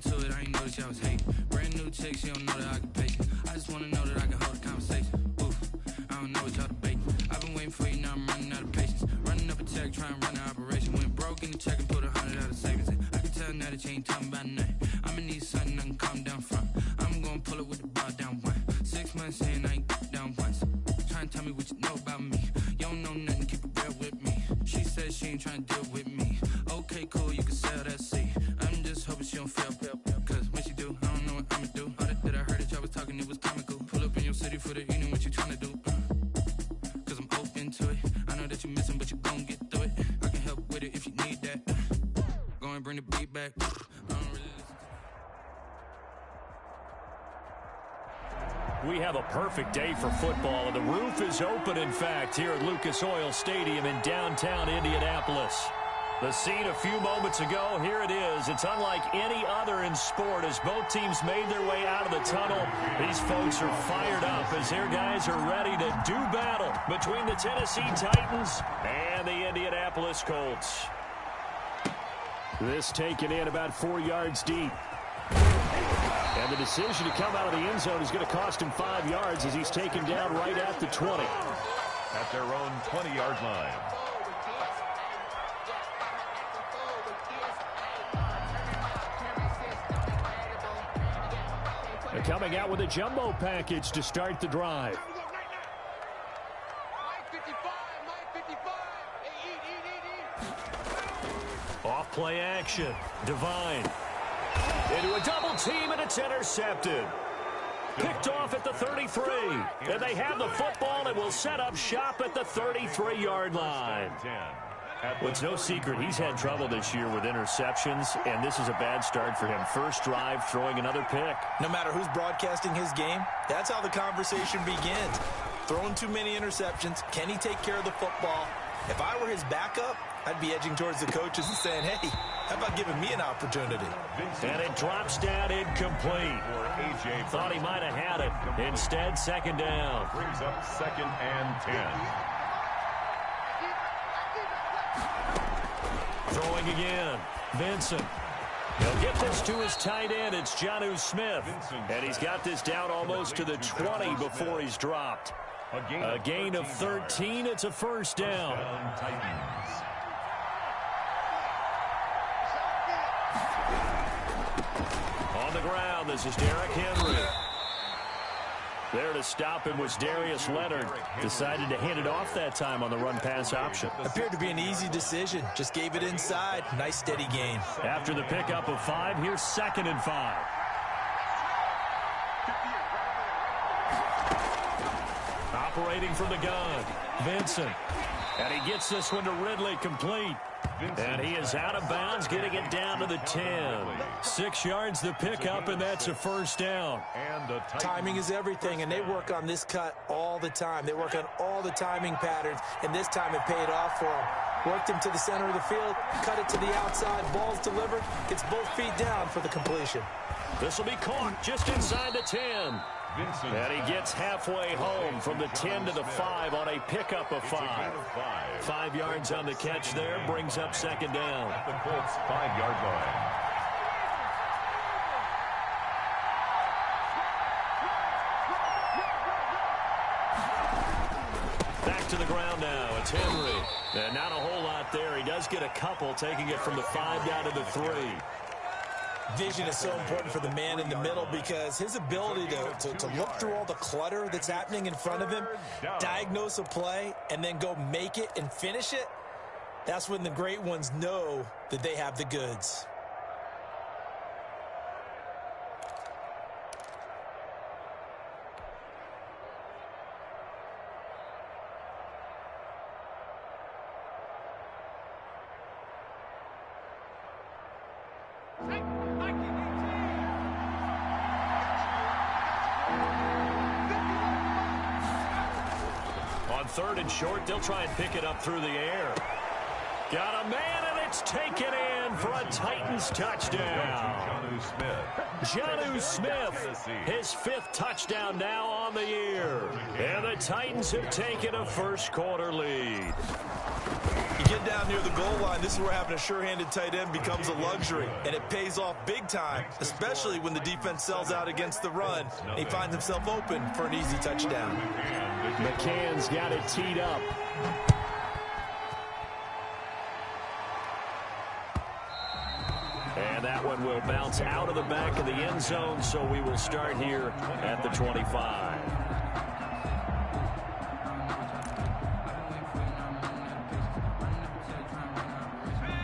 into it, I ain't know that y'all was hating. Brand new chick, she don't know the occupation. I just wanna know that I can hold a conversation. Oof, I don't know what y'all debating. I've been waiting for you, now I'm running out of patience. Running up a check, trying to run an operation. Went broke in the check and put 100 out of savings in. I can tell now that you ain't talking about nothing. I'ma need something I can calm down from. I'm gonna pull it with the bar down one. 6 months in, I ain't down once. Trying to tell me what you know about me. You don't know nothing, keep it real with me. She said she ain't trying to deal with me. Okay, cool, you can sell that seat. I'm just hoping she don't fail. Cause when she do, I don't know what I'ma do. All that I heard that y'all was talking, it was comical. Pull up in your city for the evening, what you trying to do? Cause I'm open to it. I know that you're missing, but you gon' get through it. I can help with it if you need that. Go and bring the beat back. I don't really listen to. We have a perfect day for football, and the roof is open, in fact, here at Lucas Oil Stadium in downtown Indianapolis. The scene a few moments ago, here it is. It's unlike any other in sport as both teams made their way out of the tunnel. These folks are fired up as their guys are ready to do battle between the Tennessee Titans and the Indianapolis Colts. This taken in about 4 yards deep. And the decision to come out of the end zone is going to cost him 5 yards as he's taken down right at the 20. At their own 20-yard line. They're coming out with a jumbo package to start the drive. Off play action. Divine. Into a double team, and it's intercepted. Picked off at the 33. And they have the football and will set up shop at the 33-yard line. Well, it's no secret he's had trouble this year with interceptions, and this is a bad start for him. First drive, throwing another pick. No matter who's broadcasting his game, that's how the conversation begins. Throwing too many interceptions. Can he take care of the football? If I were his backup, I'd be edging towards the coaches and saying, hey, how about giving me an opportunity? And it drops down incomplete. Thought he might have had it. Instead, second down. Brings up 2nd and 10. Throwing again. Vincent. He'll get this to his tight end. It's Jonnu Smith. And he's got this down almost to the 20 before he's dropped. A gain of 13. It's a first down. On the ground, this is Derrick Henry. There to stop him was Darius Leonard. Decided to hand it off that time on the run-pass option. Appeared to be an easy decision. Just gave it inside. Nice, steady gain. After the pickup of 5, here's 2nd and 5. Operating from the gun, Vincent. And he gets this one to Ridley complete. And he is out of bounds, getting it down to the 10. 6 yards the pickup, and that's a first down. Timing is everything, and they work on this cut all the time. They work on all the timing patterns, and this time it paid off for him. Worked him to the center of the field, cut it to the outside, ball's delivered, gets both feet down for the completion. This will be caught just inside the 10. And he gets halfway home from the 10 to the 5 on a pickup of 5. 5 yards on the catch there, brings up second down. At the Colts 5-yard line. Back to the ground now. It's Henry. And not a whole lot there. He does get a couple, taking it from the 5 down to the 3. Vision is so important for the man in the middle because his ability to look through all the clutter that's happening in front of him, diagnose a play, and then go make it and finish it, that's when the great ones know that they have the goods. On 3rd and short, they'll try and pick it up through the air. Got a man, and it's taken in for a Titans touchdown. Jonnu Smith, his 5th touchdown now on the year. And the Titans have taken a first-quarter lead. You get down near the goal line, this is where having a sure-handed tight end becomes a luxury, and it pays off big time, especially when the defense sells out against the run, and he finds himself open for an easy touchdown. McCann's got it teed up. And that one will bounce out of the back of the end zone, so we will start here at the 25.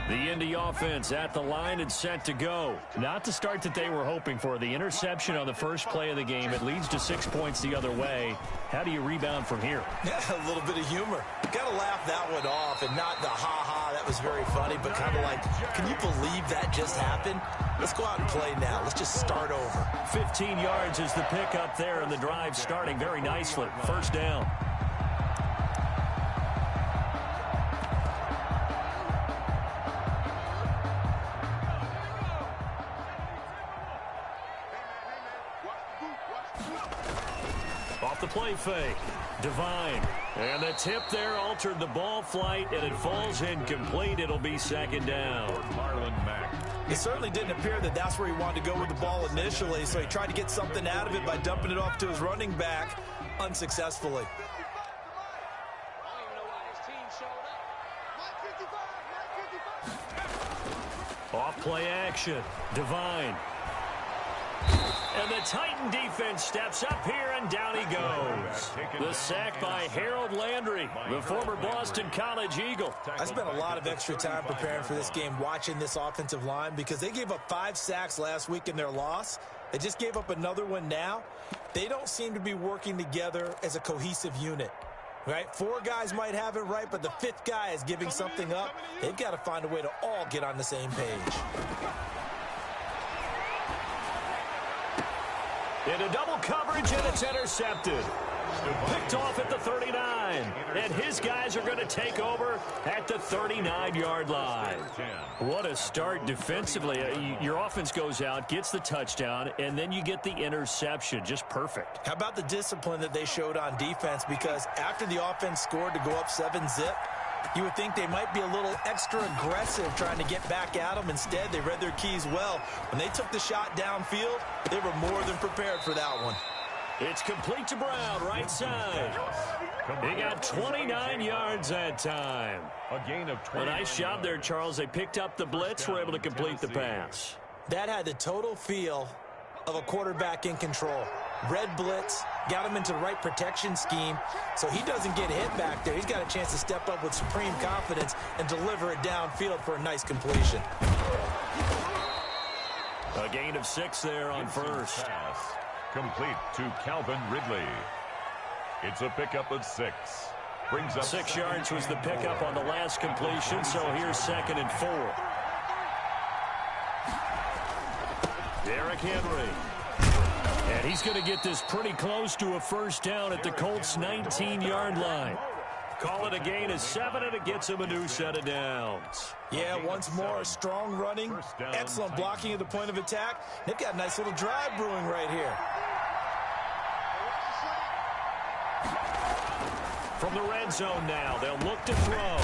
The Indy offense at the line and set to go. Not the start that they were hoping for. The interception on the first play of the game. It leads to 6 points the other way. How do you rebound from here? Yeah, a little bit of humor. Got to laugh that one off, and not the ha-ha, that was very funny, but kind of like, can you believe that just happened? Let's go out and play now. Let's just start over. 15 yards is the pickup there, and the drive starting very nicely. First down. Off the play fake. Devine. And the tip there altered the ball flight, and it falls incomplete. It'll be second down. It certainly didn't appear that that's where he wanted to go with the ball initially, so he tried to get something out of it by dumping it off to his running back unsuccessfully. Off play action. Devine. And the Titan defense steps up here, and down he goes. The sack by Harold Landry, the former Boston College Eagle. I spent a lot of extra time preparing for this game, watching this offensive line, because they gave up 5 sacks last week in their loss. They just gave up another one now. They don't seem to be working together as a cohesive unit. Right? 4 guys might have it right, but the 5th guy is giving something up. They've got to find a way to all get on the same page. Into double coverage, and it's intercepted. Picked off at the 39. And his guys are going to take over at the 39-yard line. What a start defensively. Your offense goes out, gets the touchdown, and then you get the interception. Just perfect. How about the discipline that they showed on defense? Because after the offense scored to go up 7-zip, you would think they might be a little extra aggressive trying to get back at them. Instead, they read their keys well. When they took the shot downfield, they were more than prepared for that one. It's complete to Brown, right side. He got 29 yards that time. A gain of 20. A nice job there, Charles. They picked up the blitz, were able to complete the pass. That had the total feel of a quarterback in control. Red blitz, got him into the right protection scheme, so he doesn't get hit back there. He's got a chance to step up with supreme confidence and deliver it downfield for a nice completion. A gain of 6 there on first. Pass complete to Calvin Ridley. It's a pickup of 6. Brings up 6 yards was the pickup on the last completion, so here's 2nd and 4. Derrick Henry. And he's going to get this pretty close to a first down at the Colts' 19-yard line. Call it a gain of 7, and it gets him a new set of downs. Yeah, once more, strong running, excellent blocking at the point of attack. They've got a nice little drive brewing right here. From the red zone now, they'll look to throw.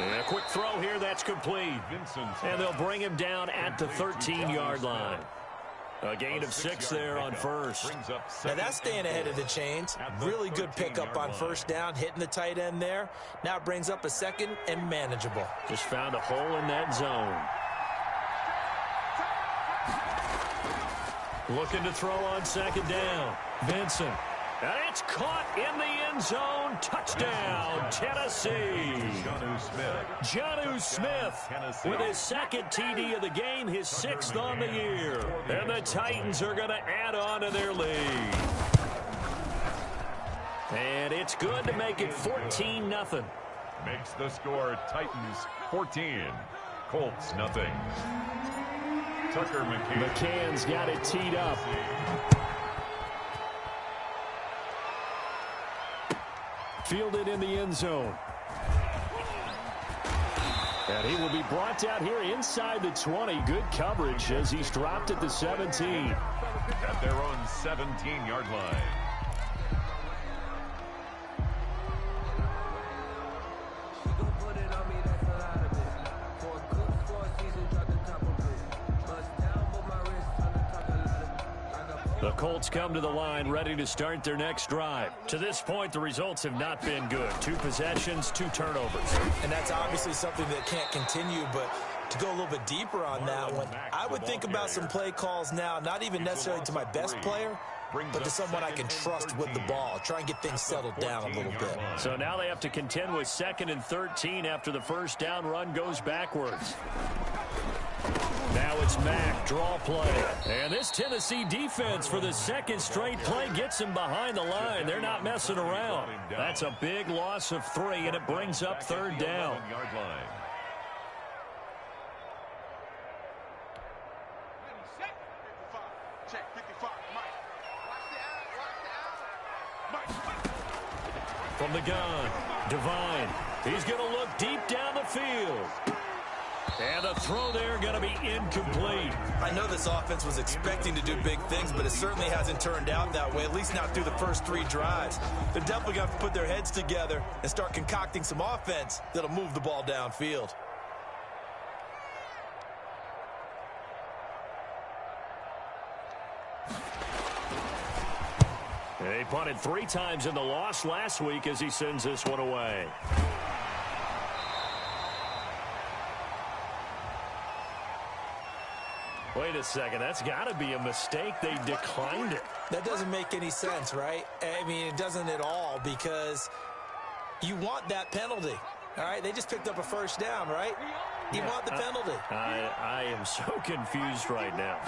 And a quick throw here, that's complete. And they'll bring him down at the 13-yard line. A gain of 6 there on first. Now that's staying ahead of the chains. Really good pickup on first down, hitting the tight end there. Now it brings up a 2nd and manageable. Just found a hole in that zone. Looking to throw on 2nd down. Benson. And it's caught in the end zone. Touchdown, Tennessee. Jonnu Smith with his 2nd TD of the game, his 6th on the year. And the Titans are going to add on to their lead. And it's good to make it 14-0. Makes the score Titans 14, Colts nothing. Tucker McCann. McCann's got it teed up. Fielded in the end zone. And he will be brought out here inside the 20. Good coverage as he's dropped at the 17. At their own 17-yard line. The Colts come to the line ready to start their next drive. To this point, the results have not been good. 2 possessions, 2 turnovers. And that's obviously something that can't continue, but to go a little bit deeper on that one, I would think about some play calls now, not even necessarily to my best player, but to someone I can trust with the ball. Try and get things settled down a little bit. So now they have to contend with 2nd and 13 after the first down run goes backwards. Now it's Mack, draw play. And this Tennessee defense for the second straight play gets him behind the line. They're not messing around. That's a big loss of 3, and it brings up 3rd down. From the gun, Devine. He's going to look deep down the field. And the throw there going to be incomplete. I know this offense was expecting to do big things, but it certainly hasn't turned out that way, at least not through the first 3 drives. They're definitely going to have to put their heads together and start concocting some offense that'll move the ball downfield. He punted 3 times in the loss last week as he sends this one away. Wait a second, that's got to be a mistake. They declined it. That doesn't make any sense, right? I mean, it doesn't at all, because you want that penalty. All right, they just picked up a first down, right? You want the penalty. I am so confused right now.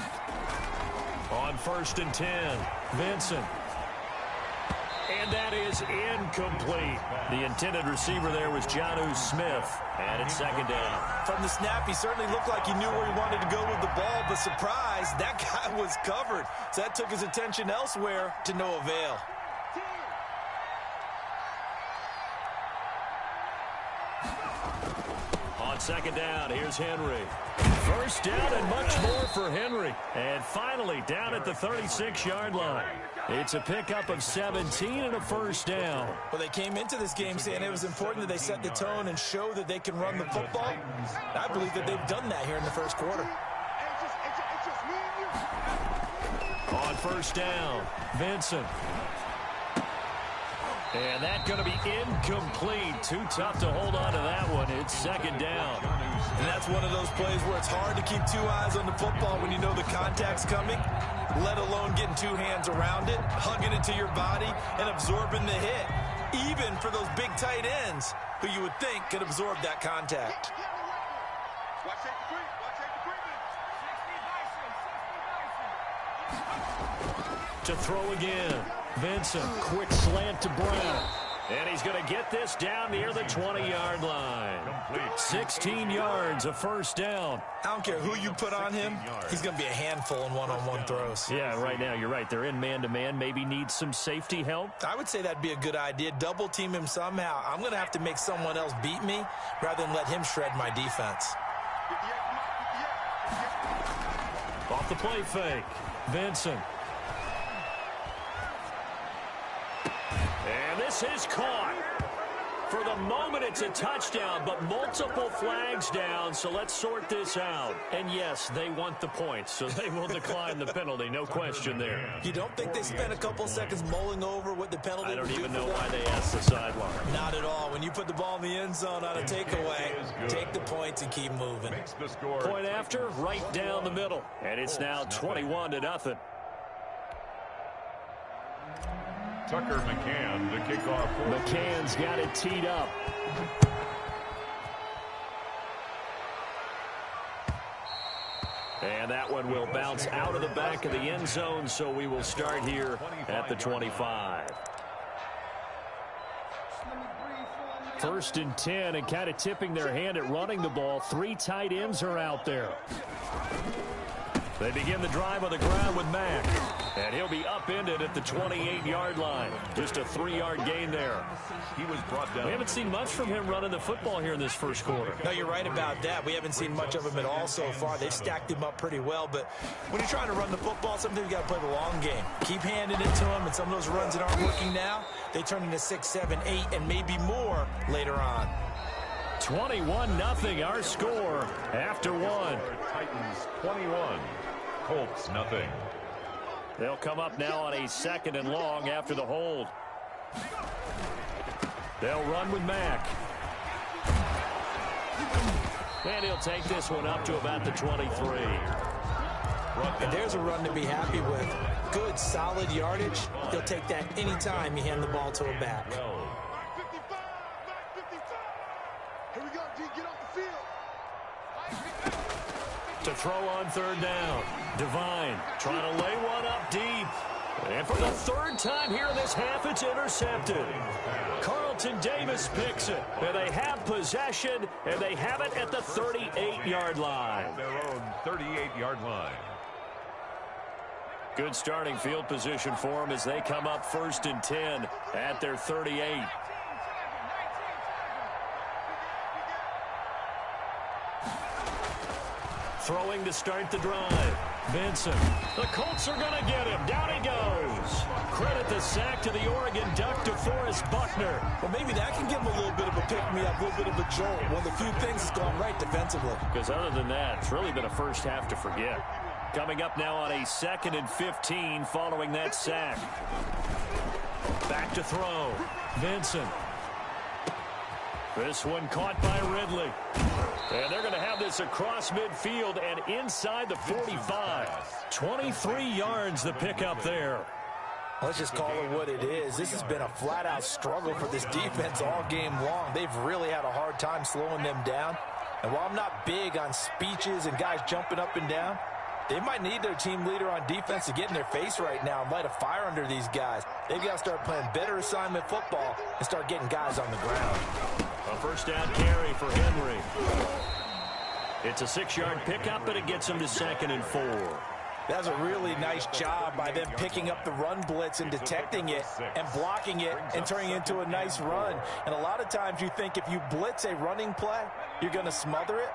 On 1st and 10, Vincent. And that is incomplete. The intended receiver there was Jonnu Smith. And it's 2nd down. From the snap, he certainly looked like he knew where he wanted to go with the ball, but surprise, that guy was covered. So that took his attention elsewhere to no avail. On 2nd down, here's Henry. First down and much more for Henry. And finally down at the 36-yard line. It's a pickup of 17 and a first down. Well, they came into this game saying it was important that they set the tone and show that they can run the football. I believe that they've done that here in the first quarter. On 1st down, Vincent. And that's going to be incomplete. Too tough to hold on to that one. It's 2nd down. And that's one of those plays where it's hard to keep 2 eyes on the football when you know the contact's coming, let alone getting 2 hands around it, hugging it to your body, and absorbing the hit, even for those big tight ends who you would think could absorb that contact. To throw again. Vincent, quick slant to Brown. And he's going to get this down near the 20-yard line. 16 yards, a first down. I don't care who you put on him, he's going to be a handful in one-on-one throws. Yeah, right now, you're right. They're in man-to-man. Maybe need some safety help. I would say that'd be a good idea. Double team him somehow. I'm going to have to make someone else beat me rather than let him shred my defense. Off the play fake. Vincent. And this is caught. For the moment, it's a touchdown, but multiple flags down, so let's sort this out. And yes, they want the points, so they will decline the penalty, no question there. You don't think they spent a couple seconds mulling over what the penalty I don't would even do know for why them? they asked the sideline. Not at all. When you put the ball in the end zone on a takeaway, take the points and keep moving. Point after, right down the middle. And it's now 21-0. Tucker McCann to kick off. McCann's got it teed up. And that one will bounce out of the back of the end zone, so we will start here at the 25. 1st and 10, and kind of tipping their hand at running the ball. 3 tight ends are out there. They begin the drive on the ground with Mack. And he'll be upended at the 28-yard line. Just a 3-yard gain there. He was brought down. We haven't seen much from him running the football here in this first quarter. No, you're right about that. We haven't seen much of him at all so far. They've stacked him up pretty well. But when you're trying to run the football, sometimes you got to play the long game. Keep handing it to him, and some of those runs that aren't working now, they turn into 6, 7, 8, and maybe more later on. 21-0 our score after one. Titans 21, Colts nothing. They'll come up now on a 2nd and long after the hold. They'll run with Mack. And he'll take this one up to about the 23. And there's a run to be happy with. Good, solid yardage. He'll take that anytime you hand the ball to a back. Here we go, D, get off the field. To throw on 3rd down. Devine trying to lay one up deep. And for the 3rd time here in this half, it's intercepted. Carlton Davis picks it. And they have possession, and they have it at the 38-yard line. Their own 38-yard line. Good starting field position for them as they come up 1st and 10 at their 38. Throwing to start the drive. Benson. The Colts are going to get him. Down he goes. Credit the sack to the Oregon Duck, DeForest Buckner. Well, maybe that can give him a little bit of a pick-me-up, a little bit of a jolt. One of the few things that's gone right defensively. Because other than that, it's really been a first half to forget. Coming up now on a 2nd and 15 following that sack. Back to throw. Benson. This one caught by Ridley. And they're going to have this across midfield and inside the 45. 23 yards the pick up there. Let's just call it what it is. This has been a flat-out struggle for this defense all game long. They've really had a hard time slowing them down. And while I'm not big on speeches and guys jumping up and down, they might need their team leader on defense to get in their face right now and light a fire under these guys. They've got to start playing better assignment football and start getting guys on the ground. A 1st down carry for Henry. It's a 6-yard pickup, but it gets him to 2nd and 4. That's a really nice job by them picking up the run blitz and detecting it and blocking it and turning it into a nice run. And a lot of times you think if you blitz a running play, you're going to smother it.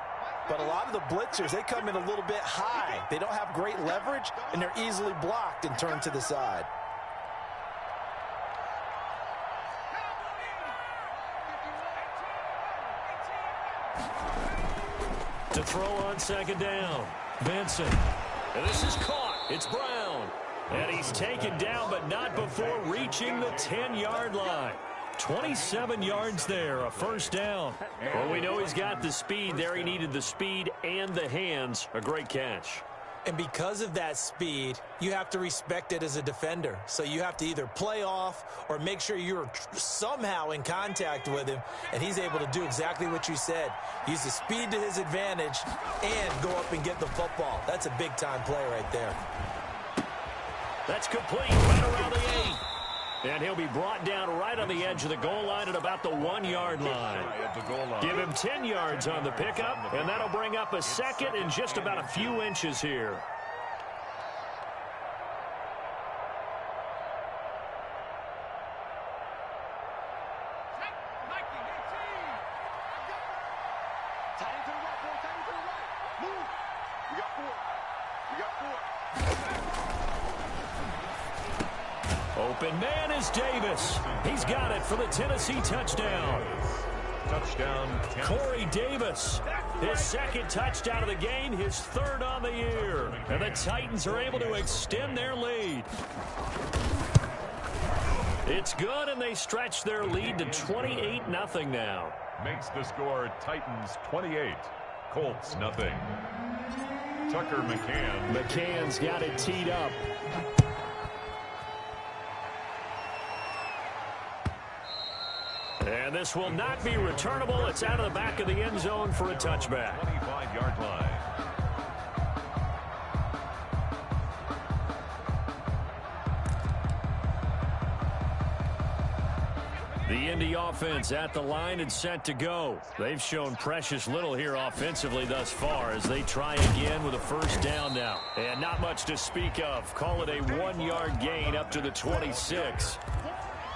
But a lot of the blitzers, they come in a little bit high. They don't have great leverage, and they're easily blocked and turned to the side. To throw on 2nd down. Benson. And this is caught. It's Brown. And he's taken down, but not before reaching the 10-yard line. 27 yards there, a 1st down. Well, we know he's got the speed there. He needed the speed and the hands. A great catch. And because of that speed, you have to respect it as a defender. So you have to either play off or make sure you're somehow in contact with him, and he's able to do exactly what you said. Use the speed to his advantage and go up and get the football. That's a big-time play right there. That's complete right around the 8. And he'll be brought down right on the edge of the goal line at about the 1-yard line. Give him 10 yards on the pickup, and that'll bring up a 2nd and just about a few inches here. Open man is Davis. He's got it for the Tennessee touchdown. Touchdown, Corey Davis. His 2nd touchdown of the game, his 3rd on the year. And the Titans are able to extend their lead. It's good, and they stretch their lead to 28-0 now. Makes the score Titans 28, Colts nothing. Tucker McCann. McCann's got it teed up. And this will not be returnable. It's out of the back of the end zone for a touchback. 25-yard line. The Indy offense at the line and set to go. They've shown precious little here offensively thus far as they try again with a 1st down now. And not much to speak of. Call it a 1-yard gain up to the 26.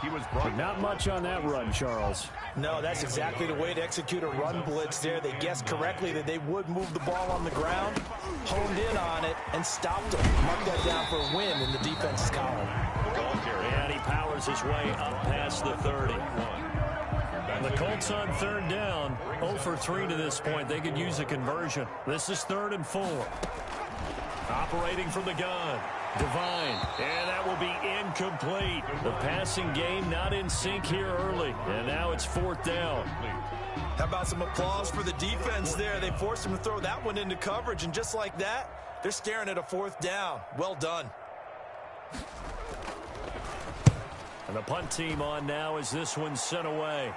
He was brought. Not much on that run, Charles. No, that's exactly the way to execute a run blitz there. They guessed correctly that they would move the ball on the ground, honed in on it, and stopped them. Mark that down for a win in the defense's column. And he powers his way up past the 30. The Colts on 3rd down, 0 for 3 to this point. They could use a conversion. This is 3rd and 4. Operating from the gun. Divine, and that will be incomplete. The passing game not in sync here early, and now it's 4th down. How about some applause for the defense there? They forced him to throw that one into coverage, and just like that, they're staring at a 4th down. Well done. And the punt team on now as this one's sent away.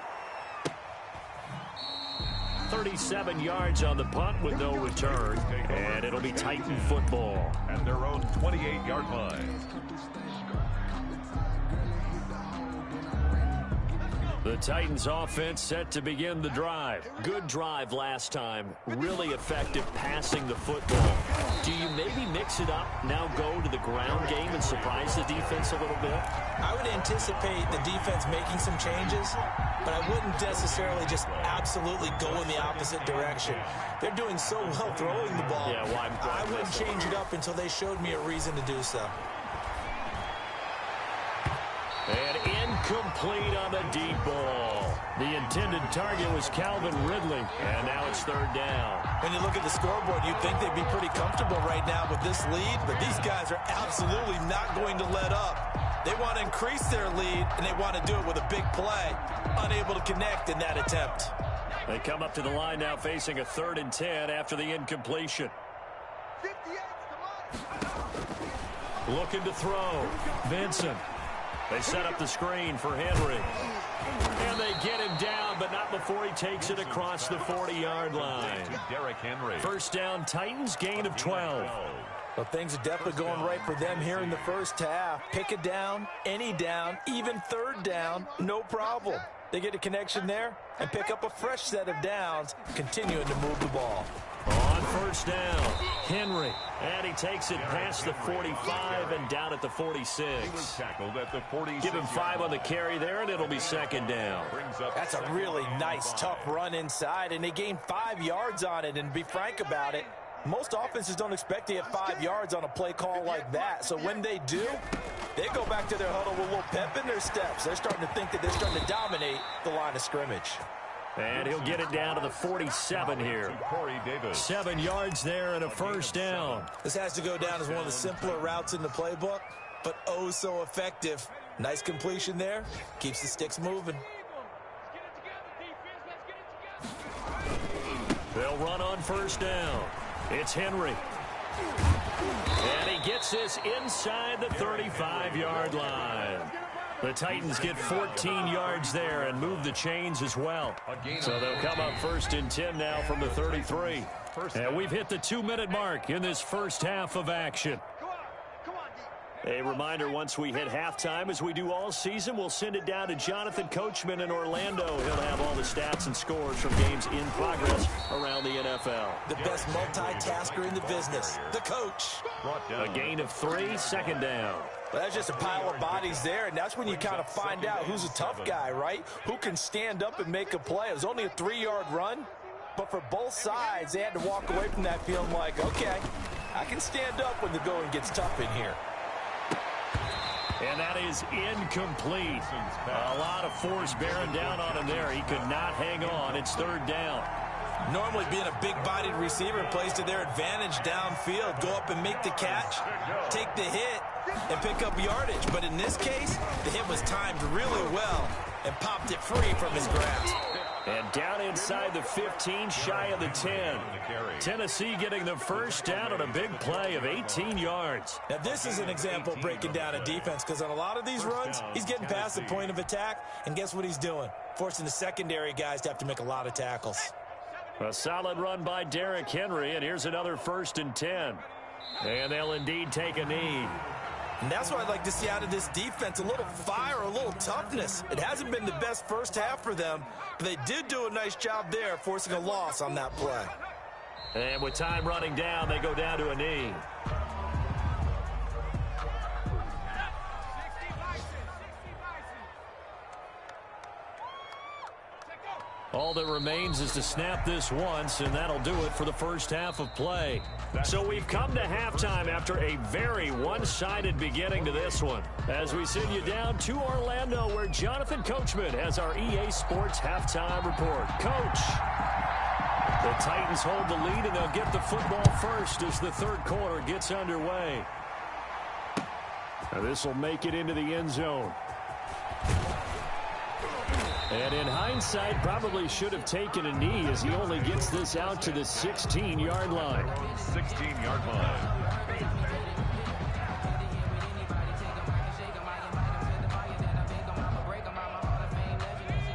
37 yards on the punt with no return, and it'll be Titan football. At their own 28-yard line. The Titans offense set to begin the drive. Good drive last time. Really effective passing the football. Do you maybe mix it up, now go to the ground game and surprise the defense a little bit? I would anticipate the defense making some changes, but I wouldn't necessarily just absolutely go in the opposite direction. They're doing so well throwing the ball. Yeah, well, I wouldn't change it up until they showed me a reason to do so. And incomplete on the deep ball. The intended target was Calvin Ridley, and now it's 3rd down. When you look at the scoreboard, you'd think they'd be pretty comfortable right now with this lead, but these guys are absolutely not going to let up. They want to increase their lead, and they want to do it with a big play. Unable to connect in that attempt. They come up to the line now facing a 3rd and 10 after the incompletion. 58, come on. Looking to throw. Vincent. They set up the screen for Henry. And they get him down, but not before he takes it across the 40-yard line. Derrick Henry. 1st down, Titans, gain of 12. Well, things are definitely going right for them here in the first half. Pick a down, any down, even 3rd down, no problem. They get a connection there and pick up a fresh set of downs, continuing to move the ball. On 1st down, Henry. And he takes it past the 45 and down at the 46. Tackled at the 46. Give him 5 on the carry there, and it'll be 2nd down. That's a really nice, tough run inside, and they gained 5 yards on it. And to be frank about it, most offenses don't expect to get 5 yards on a play call like that. So when they do, they go back to their huddle with a little pep in their steps. They're starting to think that they're starting to dominate the line of scrimmage. And he'll get it down to the 47 here. 7 yards there and a 1st down. This has to go down as one of the simpler routes in the playbook, but oh so effective. Nice completion there. Keeps the sticks moving. They'll run on 1st down. It's Henry. And he gets this inside the 35-yard line. The Titans get 14 yards there and move the chains as well. So they'll come up 1st and 10 now from the 33. And we've hit the 2-minute mark in this first half of action. A reminder, once we hit halftime, as we do all season, we'll send it down to Jonathan Coachman in Orlando. He'll have all the stats and scores from games in progress around the NFL. The best multitasker in the business, the coach. A gain of 3, 2nd down. Well, that's just a pile of bodies there, and that's when you kind of find out who's a tough guy, right? Who can stand up and make a play. It was only a 3-yard run, but for both sides, they had to walk away from that feeling like, okay, I can stand up when the going gets tough in here. And that is incomplete. A lot of force bearing down on him there. He could not hang on. It's 3rd down. Normally being a big-bodied receiver plays to their advantage downfield. Go up and make the catch, take the hit, and pick up yardage. But in this case, the hit was timed really well and popped it free from his grasp. And down inside the 15, shy of the 10. Tennessee getting the 1st down on a big play of 18 yards. Now, this is an example of breaking down a defense, because on a lot of these runs, he's getting past the point of attack, and guess what he's doing? Forcing the secondary guys to have to make a lot of tackles. A solid run by Derrick Henry, and here's another 1st and 10. And they'll indeed take a knee. And that's what I'd like to see out of this defense, a little fire, a little toughness. It hasn't been the best first half for them, but they did do a nice job there forcing a loss on that play. And with time running down, they go down to a knee. All that remains is to snap this once, and that'll do it for the first half of play. So we've come to halftime after a very one-sided beginning to this one. As we send you down to Orlando, where Jonathan Coachman has our EA Sports halftime report. Coach, the Titans hold the lead, and they'll get the football first as the third quarter gets underway. This will make it into the end zone. And in hindsight, probably should have taken a knee as he only gets this out to the 16-yard line. 16-yard line.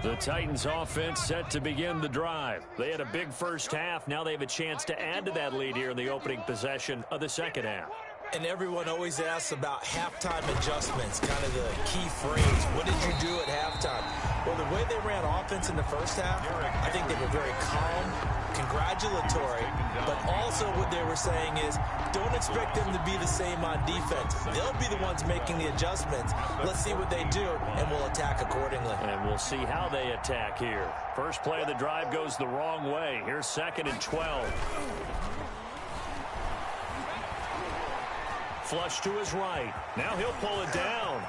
The Titans offense set to begin the drive. They had a big first half. Now they have a chance to add to that lead here in the opening possession of the second half. And everyone always asks about halftime adjustments, kind of the key phrase. What did you do at halftime? Well, the way they ran offense in the first half, I think they were very calm, congratulatory, but also what they were saying is don't expect them to be the same on defense. They'll be the ones making the adjustments. Let's see what they do, and we'll attack accordingly. And we'll see how they attack here. First play of the drive goes the wrong way. Here's 2nd and 12. Flush to his right. Now he'll pull it down.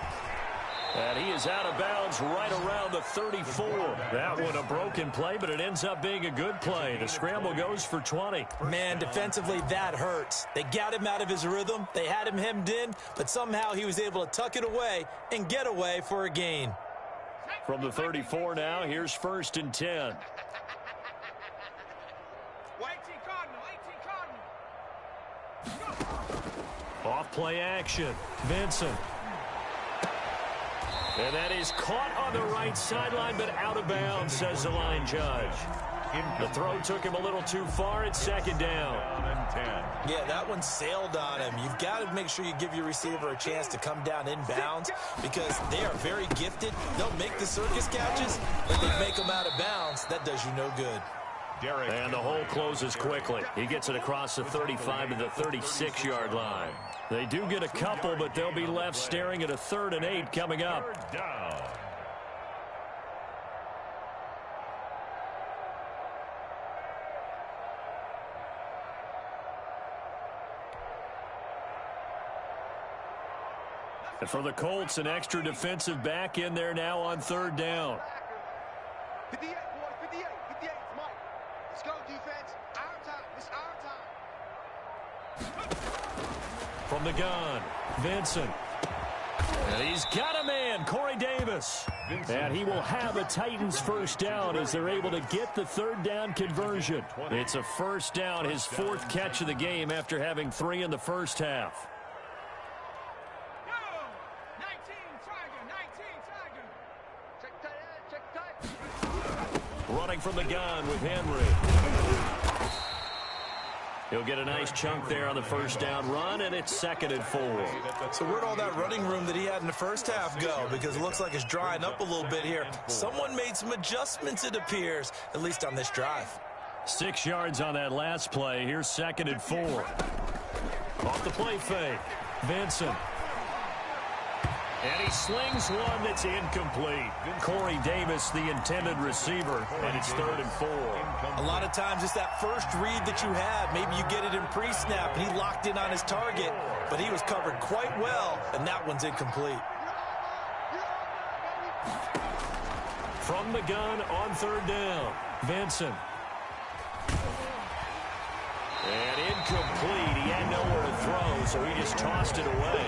And he is out of bounds right around the 34. That one a broken play, but it ends up being a good play. The scramble goes for 20. Man, defensively, that hurts. They got him out of his rhythm. They had him hemmed in, but somehow he was able to tuck it away and get away for a gain. From the 34 now, here's 1st and 10. Off play action. Vincent. And that is caught on the right sideline, but out of bounds, says the line judge. The throw took him a little too far. It's 2nd down. Yeah, that one sailed on him. You've got to make sure you give your receiver a chance to come down in bounds because they are very gifted. They'll make the circus catches, but they make them out of bounds. That does you no good. And the hole closes quickly. He gets it across the 35 to the 36-yard line. They do get a couple, but they'll be left staring at a 3rd and 8 coming up. And for the Colts, an extra defensive back in there now on 3rd down. 58, boy, 58, 58, it's Mike. Let's go, defense. Our time. It's our time. From the gun, Vincent. And he's got a man, Corey Davis. And he will have a Titans first down as they're able to get the 3rd down conversion. It's a first down, his 4th catch of the game after having 3 in the first half. Running from the gun with Henry. He'll get a nice chunk there on the first down run, and it's 2nd and 4. So where'd all that running room that he had in the first half go? Because it looks like it's drying up a little bit here. Someone made some adjustments, it appears, at least on this drive. 6 yards on that last play. Here's 2nd and 4. Off the play fake. Vincent. And he slings one that's incomplete. Corey Davis, the intended receiver, and it's 3rd and 4. A lot of times it's that first read that you have. Maybe you get it in pre-snap, and he locked in on his target, but he was covered quite well, and that one's incomplete. From the gun on 3rd down, Vincent. And incomplete. He had nowhere to throw, so he just tossed it away.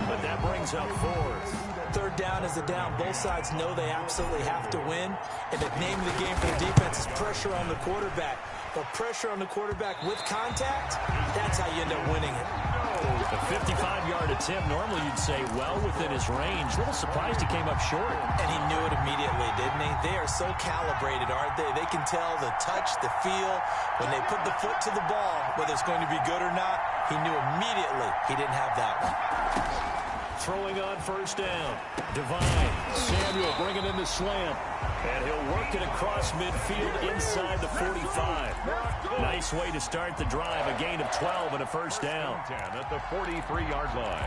But that brings up 4th. 3rd down is a down. Both sides know they absolutely have to win. And the name of the game for the defense is pressure on the quarterback. But pressure on the quarterback with contact, that's how you end up winning it. A 55-yard attempt, normally you'd say well within his range. A little surprised he came up short. And he knew it immediately, didn't he? They are so calibrated, aren't they? They can tell the touch, the feel. When they put the foot to the ball, whether it's going to be good or not, he knew immediately he didn't have that one. Throwing on 1st down. Divine. Samuel bringing in the slant. And he'll work it across midfield inside the 45. Nice way to start the drive. A gain of 12 and a first down. 10 at the 43-yard line.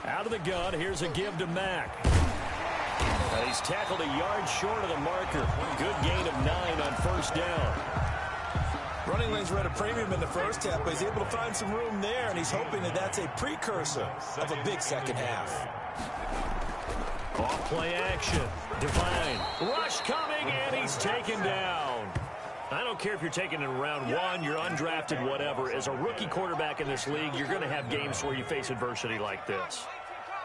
Out of the gun, here's a give to Mack. And he's tackled a yard short of the marker. Good gain of 9 on 1st down. Running lanes were at a premium in the first half, but he's able to find some room there, and he's hoping that that's a precursor of a big second half. Off play action. Divine. Rush coming, and he's taken down. I don't care if you're taking it in round one, you're undrafted, whatever. As a rookie quarterback in this league, you're going to have games where you face adversity like this.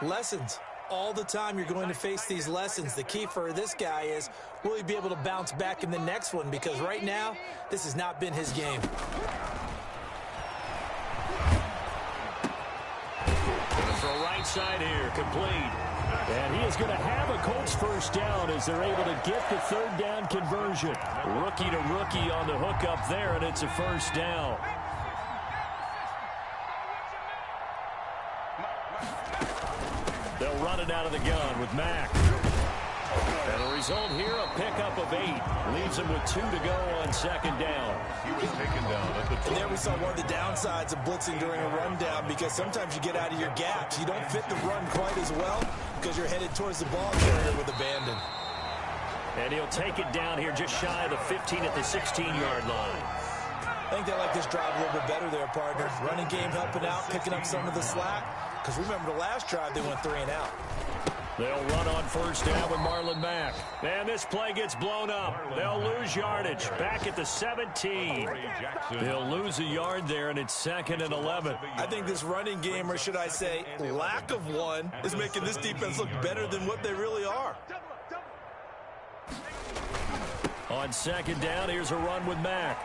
Lessons. All the time you're going to face these lessons. The key for this guy is, will he be able to bounce back in the next one? Because right now, this has not been his game. Going for a right side here, complete. And he is going to have a Colts first down as they're able to get the third down conversion. Rookie to rookie on the hook up there, and it's a first down. They'll run it out of the gun with Mack. And the result here, a pickup of 8. Leaves him with 2 to go on second down. He was taken down at the 20. And there we saw one of the downsides of blitzing during a rundown, because sometimes you get out of your gaps. You don't fit the run quite as well because you're headed towards the ball carrier with abandon. And he'll take it down here just shy of the 15 at the 16-yard line. I think they like this drive a little bit better there, partner. Running game helping out, picking up some of the slack. Because remember the last drive, they went 3 and out. They'll run on first down with Marlon Mack. And this play gets blown up. They'll lose yardage. Back at the 17. They'll lose a yard there, and it's 2nd and 11. I think this running game, or should I say lack of one, is making this defense look better than what they really are. On second down, here's a run with Mack.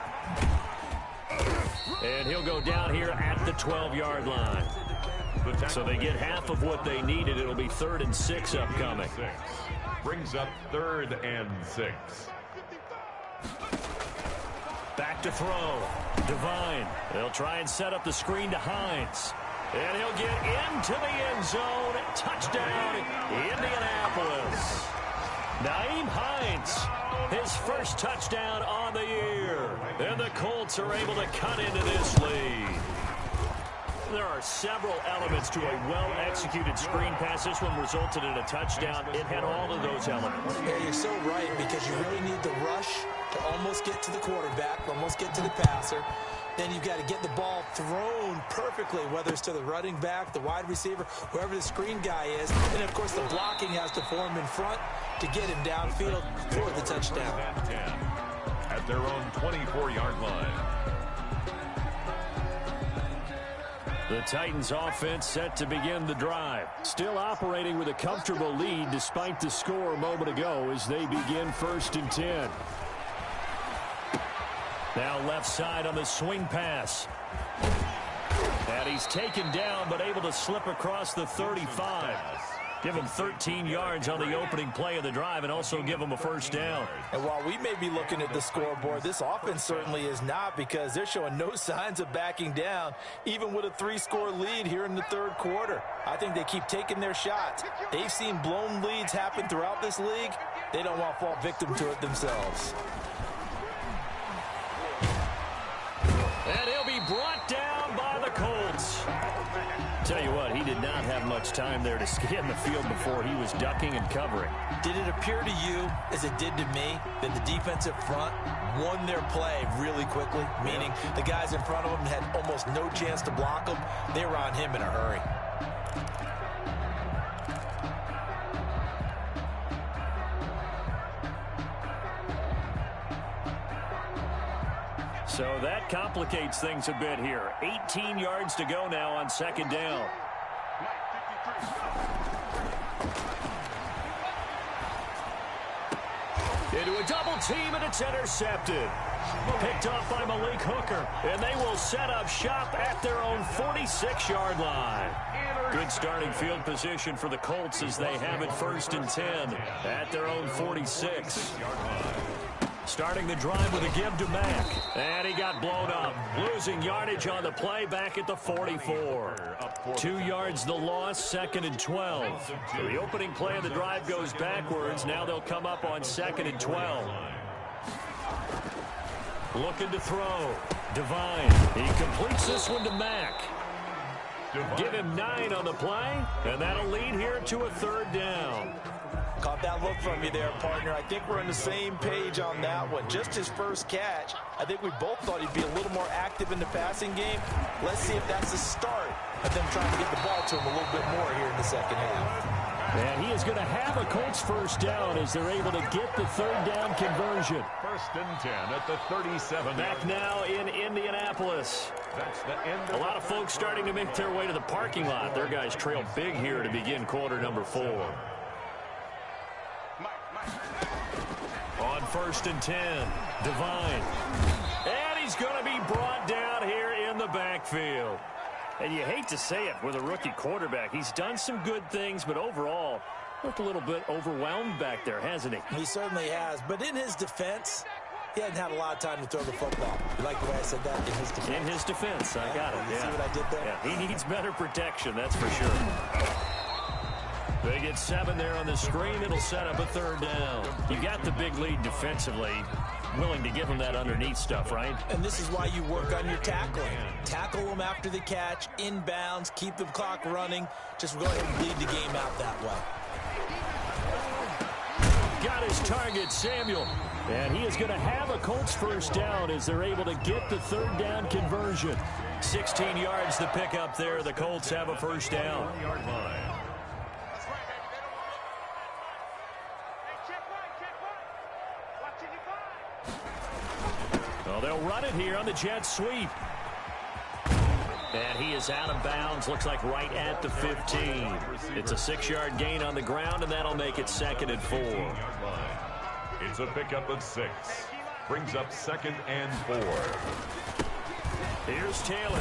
And he'll go down here at the 12-yard line. So they get half of what they needed. It'll be 3rd and 6 upcoming. Brings up 3rd and 6. Back to throw. Devine. They'll try and set up the screen to Hines. And he'll get into the end zone. Touchdown, Indianapolis. Nyheim Hines, his first touchdown on the year. And the Colts are able to cut into this lead. There are several elements to a well-executed screen pass. This one resulted in a touchdown. It had all of those elements. Yeah, you're so right, because you really need the rush to almost get to the quarterback, almost get to the passer. Then you've got to get the ball thrown perfectly, whether it's to the running back, the wide receiver, whoever the screen guy is. And, of course, the blocking has to form in front to get him downfield for the touchdown. At their own 24-yard line. The Titans offense set to begin the drive. Still operating with a comfortable lead despite the score a moment ago as they begin 1st and 10. Now left side on the swing pass. And he's taken down but able to slip across the 35. Give him 13 yards on the opening play of the drive and also give him a first down. And while we may be looking at the scoreboard, this offense certainly is not, because they're showing no signs of backing down, even with a 3-score lead here in the 3rd quarter. I think they keep taking their shots. They've seen blown leads happen throughout this league. They don't want to fall victim to it themselves. And he'll be brought down by the Colts. Tell you what, he did not have much time there to scan the field before he was ducking and covering. Did it appear to you, as it did to me, that the defensive front won their play really quickly? Meaning the guys in front of them had almost no chance to block them. They were on him in a hurry. So that complicates things a bit here. 18 yards to go now on second down. Into a double team, and it's intercepted. Picked off by Malik Hooker, and they will set up shop at their own 46-yard line. Good starting field position for the Colts as they have it 1st and 10 at their own 46. Starting the drive with a give to Mack. And he got blown up. Losing yardage on the play back at the 44. 2 yards the loss, 2nd and 12. So the opening play of the drive goes backwards. Now they'll come up on 2nd and 12. Looking to throw. Devine. He completes this one to Mack. Give him 9 on the play. And that'll lead here to a 3rd down. Caught that look from you there, partner. I think we're on the same page on that one. Just his first catch. I think we both thought he'd be a little more active in the passing game. Let's see if that's the start of them trying to get the ball to him a little bit more here in the second half. And he is going to have a Colts first down as they're able to get the third down conversion. First and 10 at the 37. Back now in Indianapolis. That's the end. A lot of folks starting to make their way to the parking lot. Their guys trail big here to begin quarter number 4. On first and 10, Devine. And he's going to be brought down here in the backfield. And you hate to say it with a rookie quarterback. He's done some good things, but overall, looked a little bit overwhelmed back there, hasn't he? He certainly has. But in his defense, he hasn't had a lot of time to throw the football. You like the way I said that? In his defense. In his defense, I got it. You see what I did there? Yeah, he needs better protection, that's for sure. They get 7 there on the screen. It'll set up a third down. You got the big lead defensively. Willing to give him that underneath stuff, right? And this is why you work on your tackling. Tackle them after the catch, inbounds, keep the clock running. Just go ahead and bleed the game out that way. Got his target, Samuel. And he is going to have a Colts first down as they're able to get the third down conversion. 16 yards the pickup there. The Colts have a first down. Well, they'll run it here on the jet sweep. And he is out of bounds, looks like right at the 15. It's a 6-yard gain on the ground, and that'll make it 2nd and 4. It's a pickup of 6. Brings up 2nd and 4. Here's Taylor.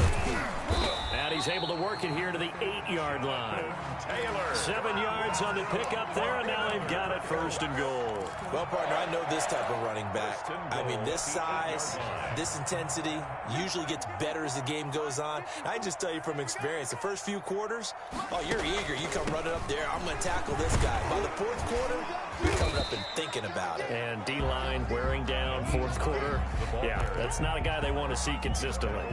And he's able to work it here to the 8-yard line. Taylor. 7 yards on the pickup there, and now they've got it 1st and goal. Well, partner, I know this type of running back. I mean, this size, this intensity usually gets better as the game goes on. I just tell you from experience, the first few quarters, oh, you're eager. You come running up there, I'm going to tackle this guy. By the 4th quarter, you're coming up and thinking about it. And D-line wearing down 4th quarter. Yeah, that's not a guy they want to see consistently.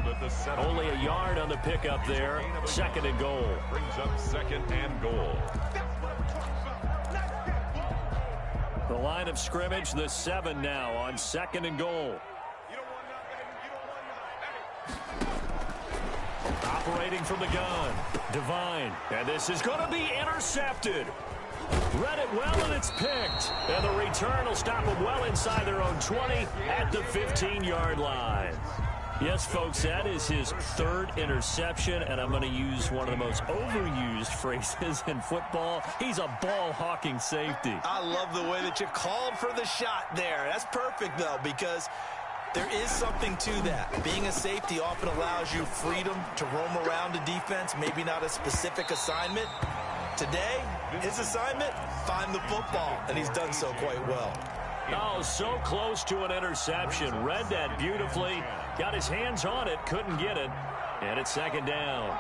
Only a yard on the pickup there. 2nd and goal. Brings up 2nd and goal. The line of scrimmage, the 7 now on 2nd and goal. Operating from the gun, Devine. And this is going to be intercepted. Read it well, and it's picked. And the return will stop them well inside their own 20 at the 15-yard line. Yes, folks, that is his 3rd interception, and I'm going to use one of the most overused phrases in football. He's a ball-hawking safety. I love the way that you called for the shot there. That's perfect, though, because there is something to that. Being a safety often allows you freedom to roam around a defense, maybe not a specific assignment. Today, his assignment, find the football, and he's done so quite well. Oh, so close to an interception. Read that beautifully. Got his hands on it, couldn't get it. And it's 2nd down.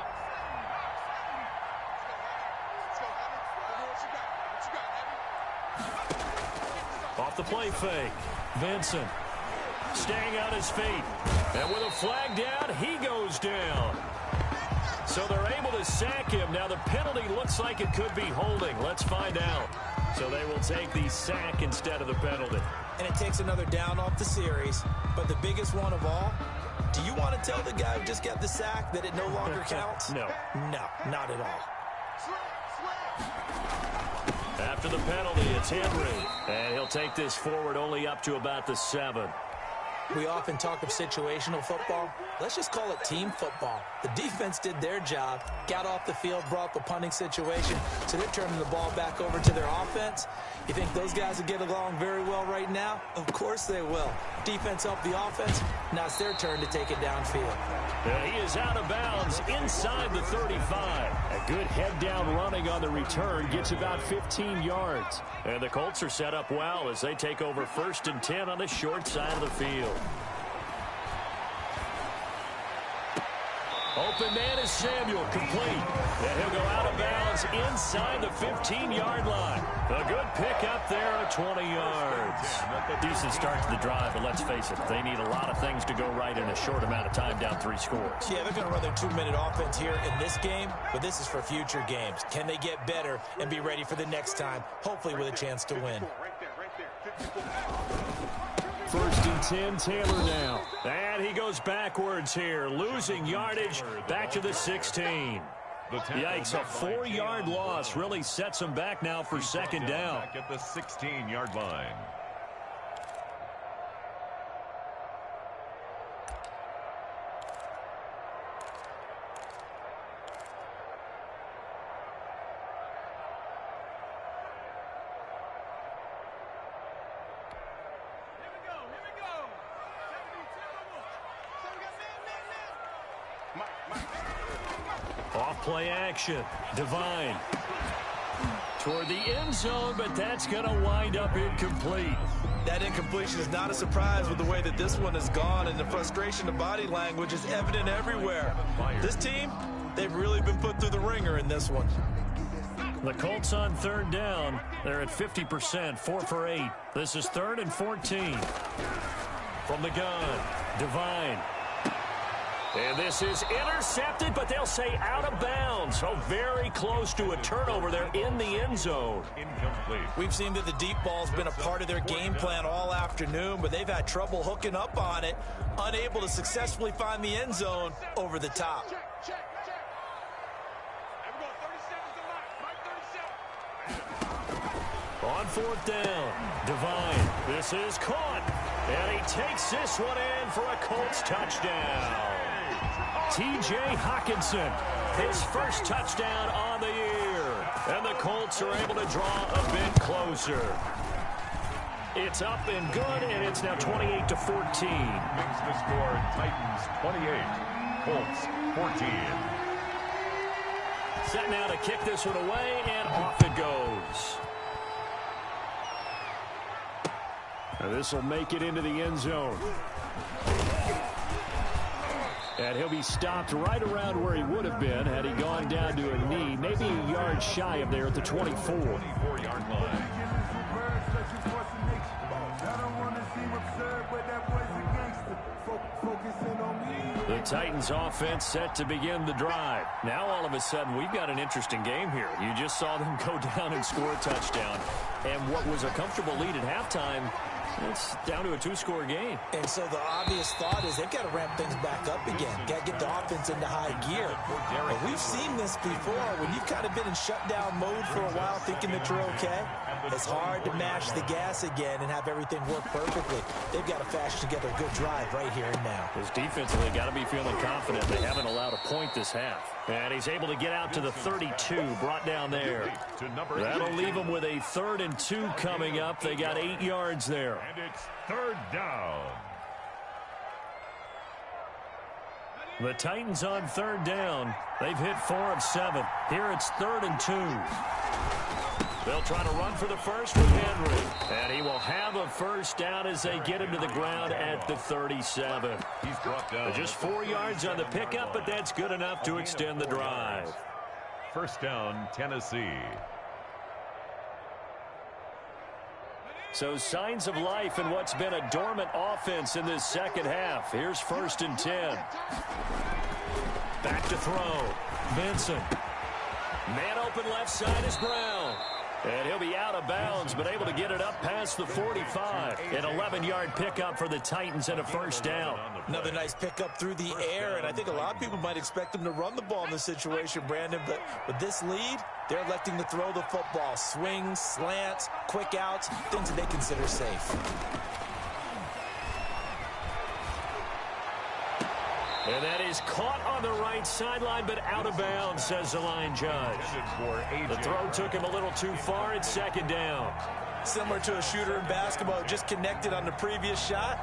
Off the play fake. Vincent staying on his feet. And with a flag down, he goes down. So they're able to sack him. Now the penalty looks like it could be holding. Let's find out. So they will take the sack instead of the penalty. And it takes another down off the series. But the biggest one of all, do you want to tell the guy who just got the sack that it no longer counts? No. No, not at all. After the penalty, it's Henry. And he'll take this forward only up to about the 7. We often talk of situational football. Let's just call it team football. The defense did their job, got off the field, brought the punting situation, so they're turning the ball back over to their offense. You think those guys will get along very well right now? Of course they will. Defense helped the offense. Now it's their turn to take it downfield. And he is out of bounds inside the 35. A good head-down running on the return gets about 15 yards. And the Colts are set up well as they take over 1st and 10 on the short side of the field. Open man is Samuel, complete. And he'll go out of bounds inside the 15-yard line. A good pick up there, 20 yards. Decent start to the drive, but let's face it, they need a lot of things to go right in a short amount of time, down 3 scores. Yeah, they're going to run their 2-minute offense here in this game, but this is for future games. Can they get better and be ready for the next time, hopefully with a chance to win? 1st and 10, Taylor now. And he goes backwards here, losing yardage back to the 16. Yikes, a 4-yard loss really sets them back now for second down. Back at the 16-yard line. Off-play action. Divine. Toward the end zone, but that's going to wind up incomplete. That incompletion is not a surprise with the way that this one has gone, and the frustration of body language is evident everywhere. This team, they've really been put through the ringer in this one. The Colts on third down. They're at 50%, 4 for 8. This is 3rd and 14. From the gun, Divine. And this is intercepted, but they'll say out of bounds. So very close to a turnover there in the end zone. Incomplete. We've seen that the deep ball's been a part of their game plan all afternoon, but they've had trouble hooking up on it, unable to successfully find the end zone over the top. On 4th down, Divine. This is caught. And he takes this one in for a Colts touchdown. T.J. Hockenson, his first touchdown on the year. And the Colts are able to draw a bit closer. It's up and good, and it's now 28-14. Makes the score Titans 28, Colts 14. Set now to kick this one away, and off it goes. And this will make it into the end zone. And he'll be stopped right around where he would have been had he gone down to a knee, maybe a yard shy of there at the 24. 24-yard line. The Titans offense set to begin the drive. Now all of a sudden we've got an interesting game here. You just saw them go down and score a touchdown. And what was a comfortable lead at halftime, it's down to a 2-score game. And so the obvious thought is they've got to ramp things back up again. Got to get the offense into high gear. But we've seen this before. When you've kind of been in shutdown mode for a while thinking that you're okay, it's hard to mash the gas again and have everything work perfectly. They've got to fashion together a good drive right here and now. His defensively got to be feeling confident. They haven't allowed a point this half. And he's able to get out to the 32, brought down there. That'll leave him with a 3rd and 2 coming up. They got 8 yards there. And it's 3rd down. The Titans on 3rd down. They've hit 4 of 7. Here it's 3rd and 2. They'll try to run for the first with Henry. And he will have a first down as they get him to the ground at the 37. He's brought down. Just 4 yards on the pickup, but that's good enough to extend the drive. First down, Tennessee. So signs of life in what's been a dormant offense in this second half. Here's 1st and 10. Back to throw. Benson. Man open left side is Brown. And he'll be out of bounds, but able to get it up past the 45. An 11-yard pickup for the Titans and a first down. Another nice pickup through the air, and I think a lot of people might expect him to run the ball in this situation, Brandon, but with this lead, they're electing to throw the football. Swings, slants, quick outs, things that they consider safe. And that is caught on the right sideline, but out of bounds, says the line judge. The throw took him a little too far. It's 2nd down. Similar to a shooter in basketball who just connected on the previous shot.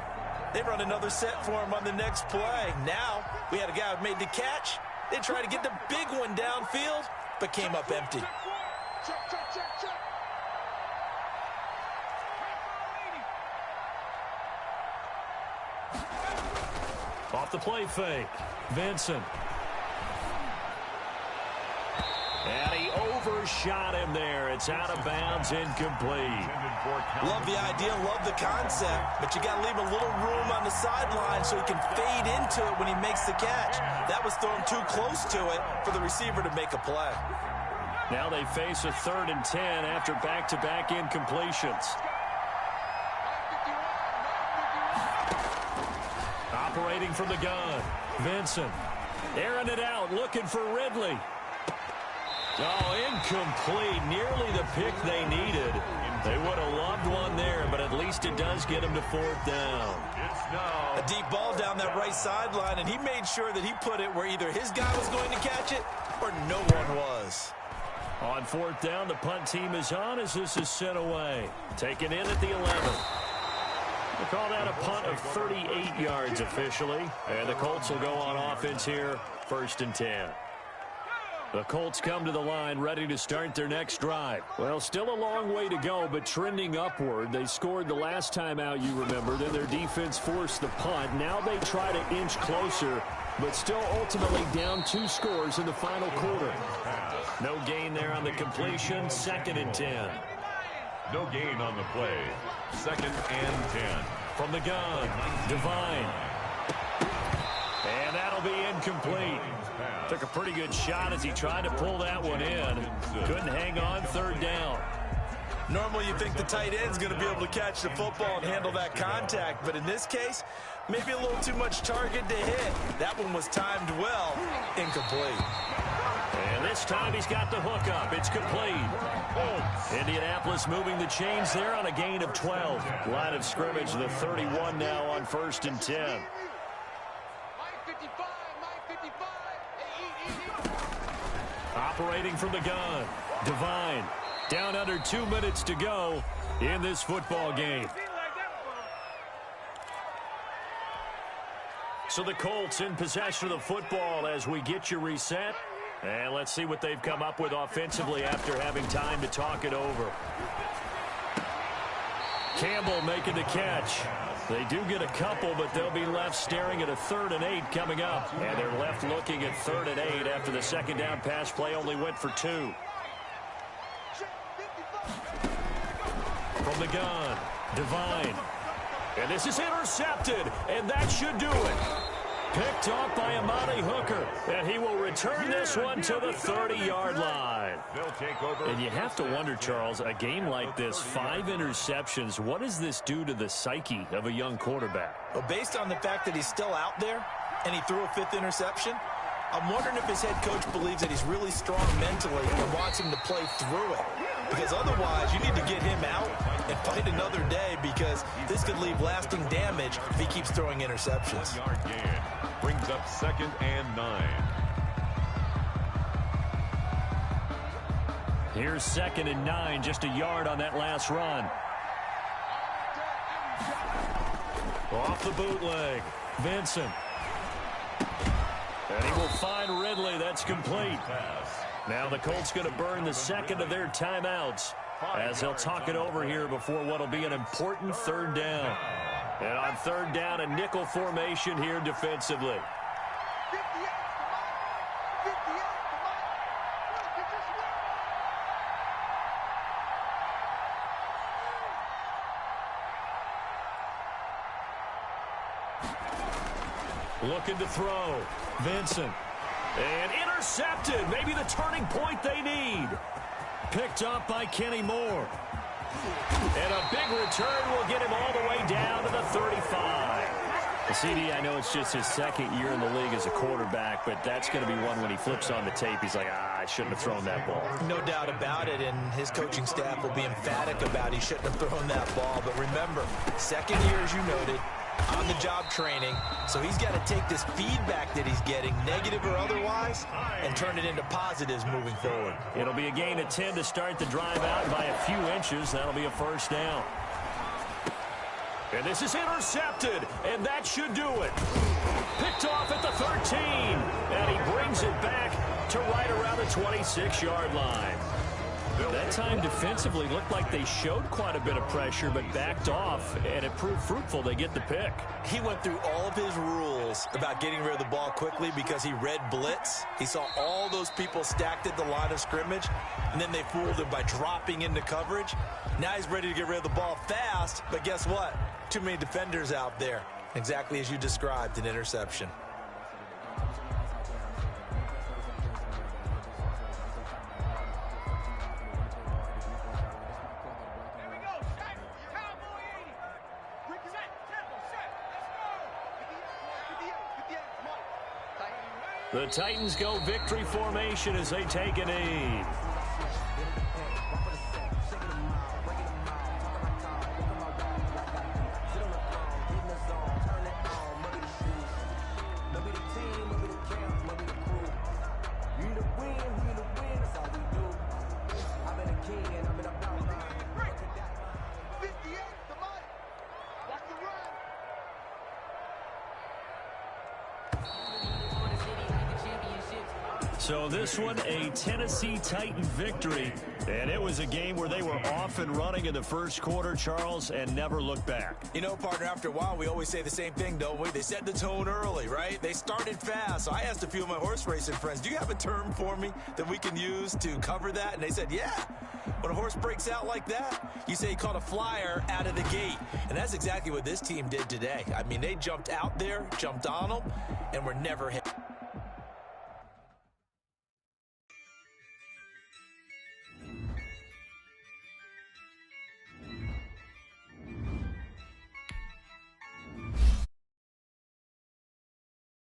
They run another set for him on the next play. Now, we had a guy who made the catch. They tried to get the big one downfield, but came up empty. Off the play fake. Vincent. And he overshot him there. It's out of bounds, incomplete. Love the idea, love the concept, but you got to leave a little room on the sideline so he can fade into it when he makes the catch. That was thrown too close to it for the receiver to make a play. Now they face a 3rd and 10 after back-to-back incompletions. Operating from the gun. Vincent. Airing it out, looking for Ridley. Oh, incomplete. Nearly the pick they needed. They would have loved one there, but at least it does get them to 4th down. A deep ball down that right sideline, and he made sure that he put it where either his guy was going to catch it or no one was. On 4th down, the punt team is on as this is sent away. Taken in at the 11. They call that a punt of 38 yards officially. And the Colts will go on offense here, 1st and 10. The Colts come to the line ready to start their next drive. Well, still a long way to go, but trending upward. They scored the last time out, you remember. Then their defense forced the punt. Now they try to inch closer, but still ultimately down 2 scores in the final quarter. No gain there on the completion. 2nd and 10. No gain on the play. 2nd and 10. From the gun, Devine. And that'll be incomplete. Took a pretty good shot as he tried to pull that one in. Couldn't hang on, 3rd down. Normally you think the tight end's going to be able to catch the football and handle that contact, but in this case, maybe a little too much target to hit. That one was timed well, incomplete. And this time he's got the hook up. It's complete. Indianapolis moving the chains there on a gain of 12. Line of scrimmage, the 31 now on 1st and 10. Operating from the gun, Devine. Down under 2 minutes to go in this football game. So the Colts in possession of the football as we get you reset. And let's see what they've come up with offensively after having time to talk it over. Campbell making the catch. They do get a couple, but they'll be left staring at a 3rd and 8 coming up. And they're left looking at 3rd and 8 after the 2nd down pass play only went for 2. From the gun, Devine. And this is intercepted, and that should do it. Picked off by Amani Hooker, and he will return this one to the 30-yard line. And you have to wonder, Charles, a game like this, 5 interceptions, what does this do to the psyche of a young quarterback? Well, based on the fact that he's still out there and he threw a 5th interception, I'm wondering if his head coach believes that he's really strong mentally and wants him to play through it. Because otherwise, you need to get him out and fight another day, because this could leave lasting damage if he keeps throwing interceptions. 1-yard gain brings up 2nd and 9. Here's 2nd and 9, just a yard on that last run. Off the bootleg, Vincent. And he will find Ridley. That's complete. Now the Colts going to burn the 2nd of their timeouts as they'll talk it over here before what will be an important 3rd down. And on 3rd down, a nickel formation here defensively. Looking to throw. Vincent. And intercepted. Maybe the turning point they need. Picked up by Kenny Moore. And a big return will get him all the way down to the 35. CD, I know it's just his 2nd year in the league as a quarterback, but that's going to be one when he flips on the tape, he's like, I shouldn't have thrown that ball. No doubt about it, and his coaching staff will be emphatic about he shouldn't have thrown that ball. But remember, 2nd year, as you noted, on-the-job training, so he's got to take this feedback that he's getting, negative or otherwise, and turn it into positives moving forward. It'll be a gain of 10 to start the drive out by a few inches. That'll be a 1st down. And this is intercepted, and that should do it. Picked off at the 13, and he brings it back to right around the 26-yard line. That time defensively looked like they showed quite a bit of pressure but backed off, and it proved fruitful. They get the pick. He went through all of his rules about getting rid of the ball quickly because he read blitz. He saw all those people stacked at the line of scrimmage, and then they fooled him by dropping into coverage. Now he's ready to get rid of the ball fast, but guess what? Too many defenders out there. Exactly as you described, an interception. The Titans go victory formation as they take a knee. So this one, a Tennessee Titan victory. And it was a game where they were off and running in the first quarter, Charles, and never looked back. You know, partner, after a while, we always say the same thing, don't we? They set the tone early, right? They started fast. So I asked a few of my horse racing friends, do you have a term for me that we can use to cover that? And they said, yeah. When a horse breaks out like that, you say he caught a flyer out of the gate. And that's exactly what this team did today. I mean, they jumped out there, jumped on them, and were never hit.